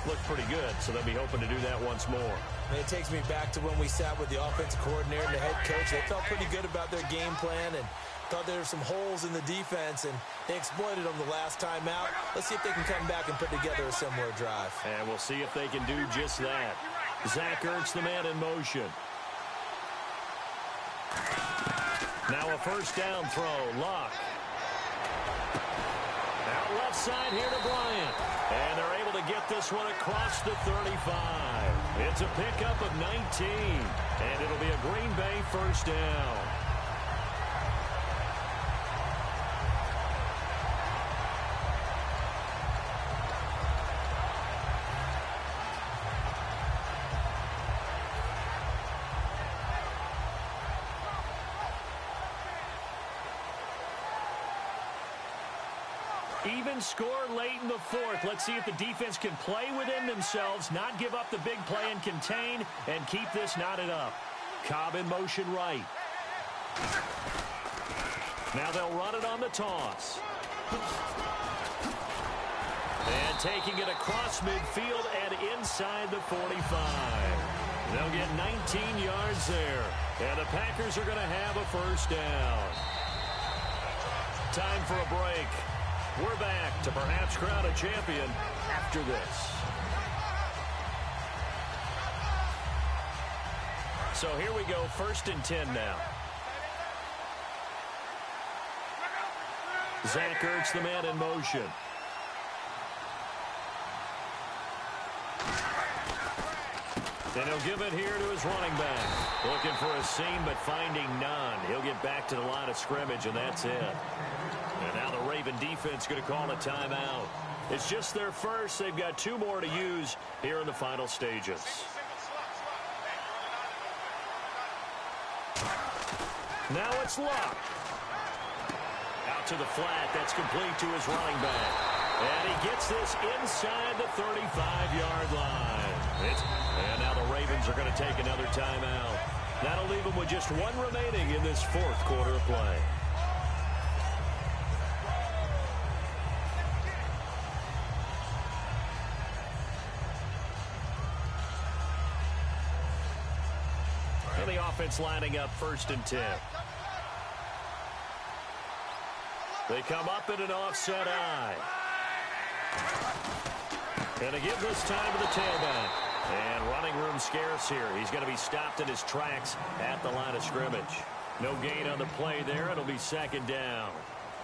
looked pretty good, so they'll be hoping to do that once more. And it takes me back to when we sat with the offensive coordinator and the head coach. They felt pretty good about their game plan and thought there were some holes in the defense, and they exploited them the last time out. Let's see if they can come back and put together a similar drive. And we'll see if they can do just that. Zach Ertz, the man in motion. Now a first down throw. Luck. Out left side here to Bryant. And they're able to get this one across the 35. It's a pickup of 19. And it'll be a Green Bay first down. Even score late in the fourth. Let's see if the defense can play within themselves, not give up the big play and contain, and keep this knotted up. Cobb in motion right. Now they'll run it on the toss. And taking it across midfield and inside the 45. They'll get 19 yards there. And the Packers are going to have a first down. Time for a break. We're back to perhaps crown a champion after this. So here we go, 1st and 10 now. Zach Ertz, the man in motion. And he'll give it here to his running back. Looking for a seam, but finding none. He'll get back to the line of scrimmage, and that's it. And now the Raven defense going to call a timeout. It's just their first. They've got 2 more to use here in the final stages. Now it's Luck. Out to the flat. That's complete to his running back. And he gets this inside the 35-yard line. And now the Ravens are going to take another timeout. That'll leave them with just 1 remaining in this 4th quarter of play. And the offense lining up 1st and 10. They come up in an offset eye. And they give this time to the tailback. And running room scarce here. He's going to be stopped in his tracks at the line of scrimmage. No gain on the play there. It'll be 2nd down.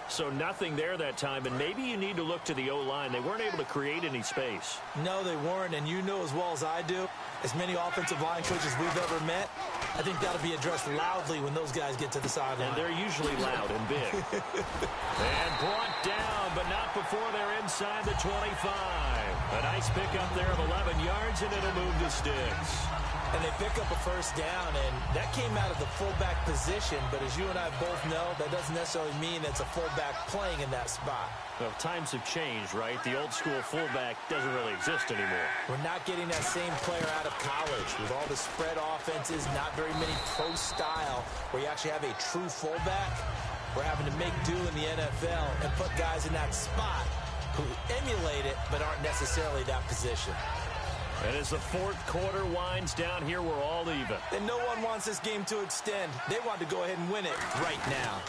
So nothing there that time, and maybe you need to look to the O-line. They weren't able to create any space. No, they weren't, and you know as well as I do, as many offensive line coaches we've ever met, I think that'll be addressed loudly when those guys get to the sideline. And they're usually loud and big. And brought down, but not before they're inside the 25. A nice pickup there of 11 yards, and it'll move the sticks. And they pick up a first down, and that came out of the fullback position. But as you and I both know, that doesn't necessarily mean it's a fullback playing in that spot. Well, times have changed, right? The old school fullback doesn't really exist anymore. We're not getting that same player out of college. With all the spread offenses, not very many pro style, where you actually have a true fullback. We're having to make do in the NFL and put guys in that spot who emulate it but aren't necessarily that position. And as the 4th quarter winds down here, we're all even. And no one wants this game to extend. They want to go ahead and win it right now.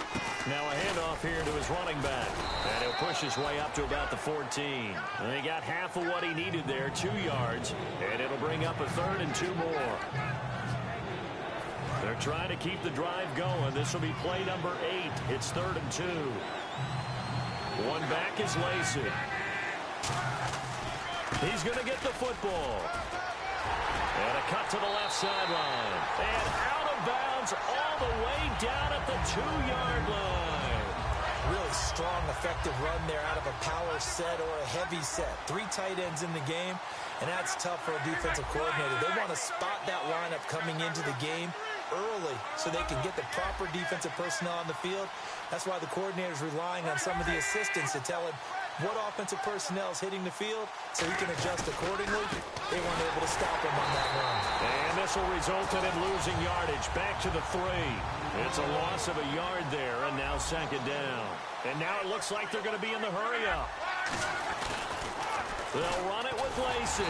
Now a handoff here to his running back. And he'll push his way up to about the 14. And he got half of what he needed there, 2 yards. And it'll bring up a 3rd and 2 more. They're trying to keep the drive going. This will be play number 8. It's 3rd and 2. One back is Lacey. He's going to get the football. And a cut to the left sideline. And out of bounds all the way down at the 2-yard line. Really strong, effective run there out of a power set or a heavy set. 3 tight ends in the game, and that's tough for a defensive coordinator. They want to spot that lineup coming into the game early so they can get the proper defensive personnel on the field. That's why the coordinator's relying on some of the assistants to tell him what offensive personnel is hitting the field so he can adjust accordingly. They weren't able to stop him on that run. And this will result in him losing yardage. Back to the 3. It's a loss of a yard there, and now 2nd down. And now it looks like they're going to be in the hurry-up. They'll run it with Lacey.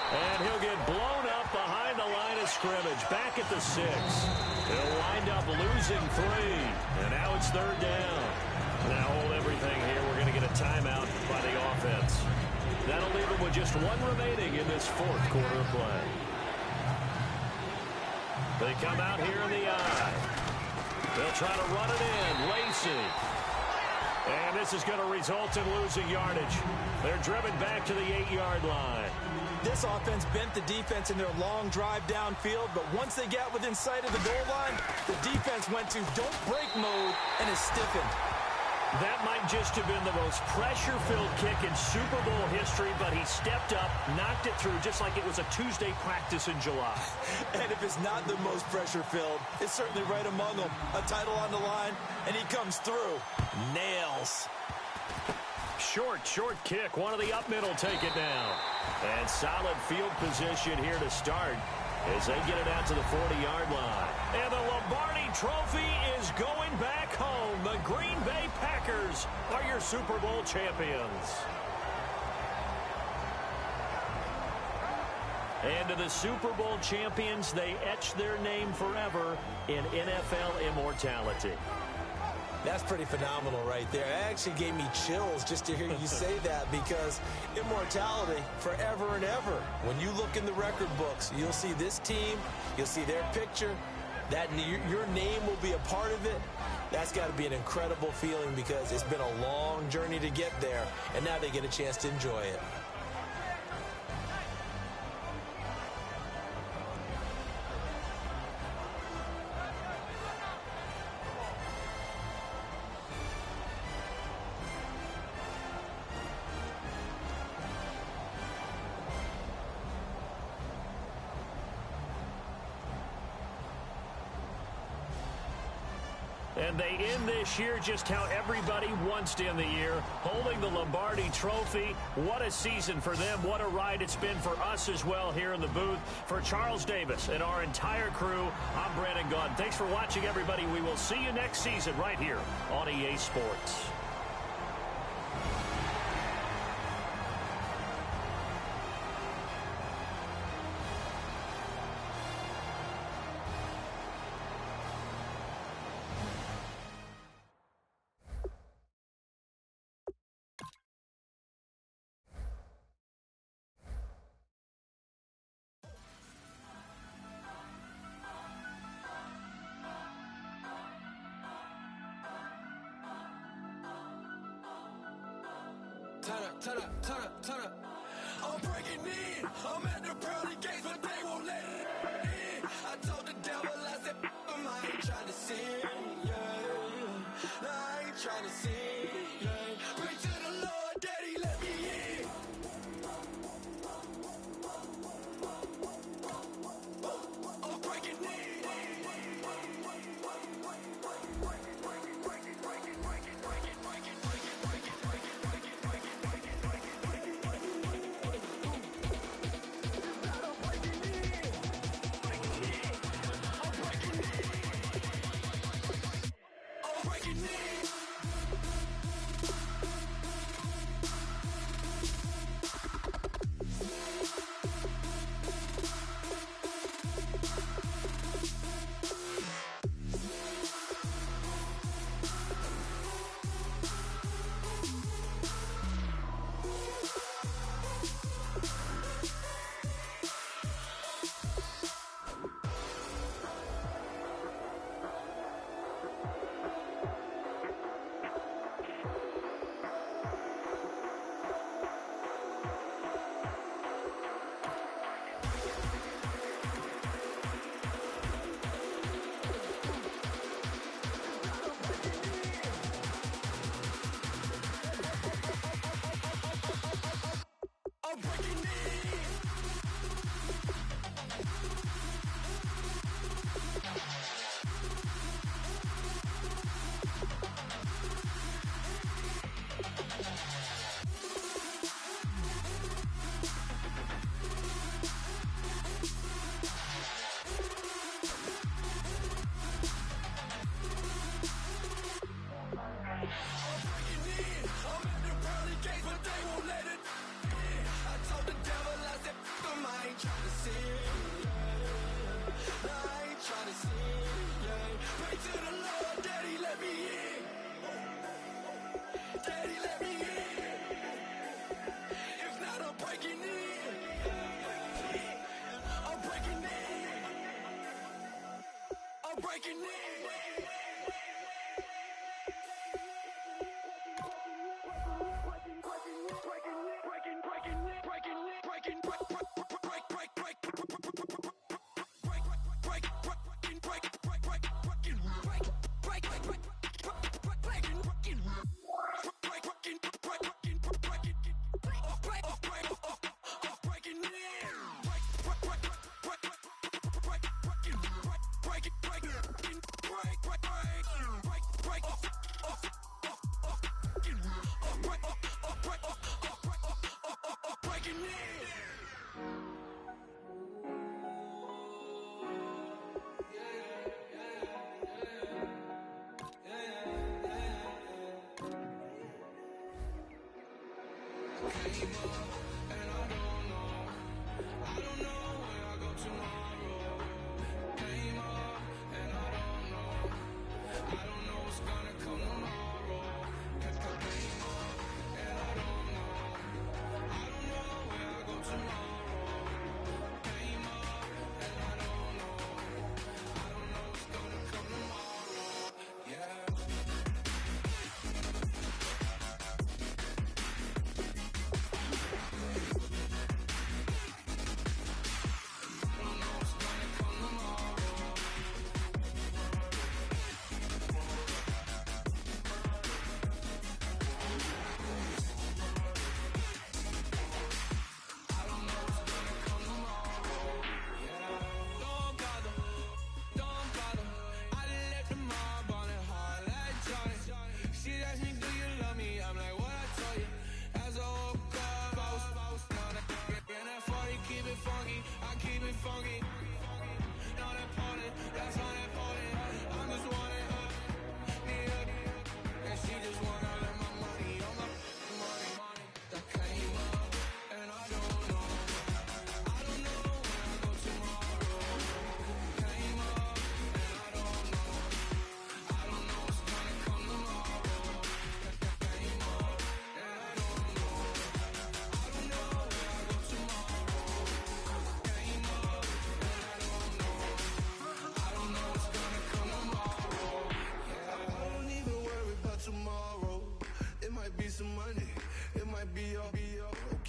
And he'll get blown up behind the line of scrimmage. Back at the 6. He'll wind up losing 3. And now it's 3rd down. Now hold everything here. We're going to get a timeout by the offense. That'll leave them with just 1 remaining in this 4th quarter of play. They come out here in the eye. They'll try to run it in. Lacey. And this is going to result in losing yardage. They're driven back to the 8-yard line. This offense bent the defense in their long drive downfield, but once they got within sight of the goal line, the defense went to don't break mode and is stiffened. That might just have been the most pressure-filled kick in Super Bowl history, but he stepped up, knocked it through just like it was a Tuesday practice in July. And if it's not the most pressure-filled, it's certainly right among them. A title on the line, and he comes through. Nails. Short kick. One of the up middle take it down. And solid field position here to start as they get it out to the 40-yard line. And the Lombardi Trophy is going back home. The Green Bay Packers are your Super Bowl champions. And to the Super Bowl champions, they etch their name forever in NFL immortality. That's pretty phenomenal right there. It actually gave me chills just to hear you say that, because immortality forever and ever. When you look in the record books, you'll see this team, you'll see their picture, that your name will be a part of it. That's got to be an incredible feeling, because it's been a long journey to get there, and now they get a chance to enjoy it. And they end this year just how everybody wants to end the year, holding the Lombardi Trophy. What a season for them. What a ride it's been for us as well here in the booth. For Charles Davis and our entire crew, I'm Brandon Gaudin. Thanks for watching, everybody. We will see you next season right here on EA Sports. Turn up. I'm breaking in. I'm at the pearly gates, but they won't let it in. I told the devil, I said, I ain't trying to sin, yeah. No, I ain't trying to sin, yeah. Pray to the Lord, Daddy, let me in. I'm breaking in.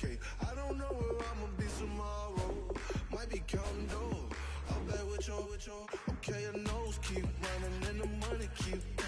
Okay, I don't know where I'ma be tomorrow. Might be counting dough. I'll bet with your. Okay, your nose keep running and the money keep